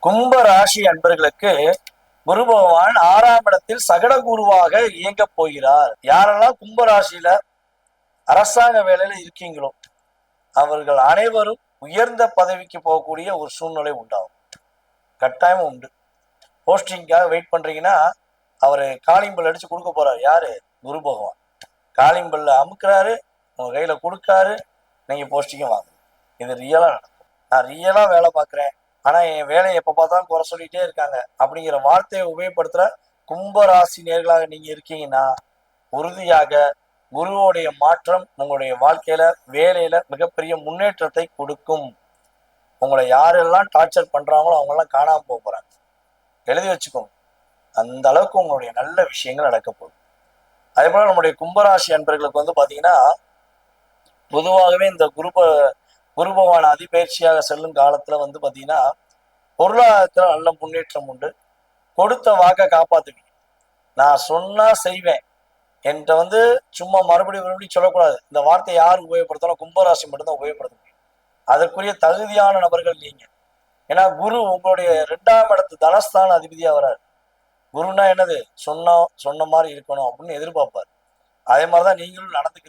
கும்ப ராசி அன்பர்களுக்கு குரு பகவான் 6ஆம் இடத்தில் சகட குருவாக இயங்க போகிறார். யாரெல்லாம் கும்ப ராசியில அரசாங்க வேலையில இருக்கீங்களோ அவர்கள் அனைவரும் உயர்ந்த பதவிக்கு போகக்கூடிய ஒரு சூழ்நிலை உண்டாகும். கட்டாயம் உண்டு. போஸ்டிங்காக வெயிட் பண்றீங்கன்னா அவரு காலிம்பல் அடிச்சு கொடுக்க போறாரு. யாரு? குரு பகவான். காலிம்பல்ல அமுக்குறாரு, உங்க கையில கொடுக்காரு, நீங்க போஸ்டிங்க வாங்க. இது ரியலா நடக்கும். நான் ரியலா வேலை பார்க்குறேன், ஆனா என் வேலையை எப்ப பார்த்தாலும் குறை சொல்லிட்டே இருக்காங்க அப்படிங்கிற வார்த்தையை உபயோகப்படுத்துற கும்பராசி நேர்களாக நீங்க இருக்கீங்கன்னா உறுதியாக குருவோடைய மாற்றம் உங்களுடைய வாழ்க்கையில வேலையில மிகப்பெரிய முன்னேற்றத்தை கொடுக்கும். உங்களை யாரெல்லாம் டார்ச்சர் பண்றாங்களோ அவங்க எல்லாம் காணாம போக போறாங்க. எழுதி வச்சுக்கோங்க. அந்த அளவுக்கு உங்களுடைய நல்ல விஷயங்கள் நடக்க போகுது. அதே போல நம்முடைய கும்பராசி அன்பர்களுக்கு பாத்தீங்கன்னா பொதுவாகவே இந்த குரு பகவான் அதிபயிற்சியாக செல்லும் காலத்துல பாத்தீங்கன்னா பொருளாதாரத்துல நல்ல முன்னேற்றம் உண்டு. கொடுத்த வாக்கை காப்பாத்துவீங்க. நான் சொன்னா செய்வேன் என்கிட்ட சும்மா மறுபடியும் சொல்லக்கூடாது. இந்த வார்த்தையை யார் உபயோகப்படுத்தணும்? கும்பராசி மட்டும்தான் உபயோகப்படுத்த முடியும். அதற்குரிய தகுதியான நபர்கள் நீங்க. ஏன்னா குரு உங்களுடைய 2ஆம் இடத்து தனஸ்தான அதிபதியா வராரு. குருன்னா என்னது? சொன்ன மாதிரி இருக்கணும் அப்படின்னு எதிர்பார்ப்பாரு. அதே மாதிரிதான் நீங்களும் நடந்துக்கிறீங்க.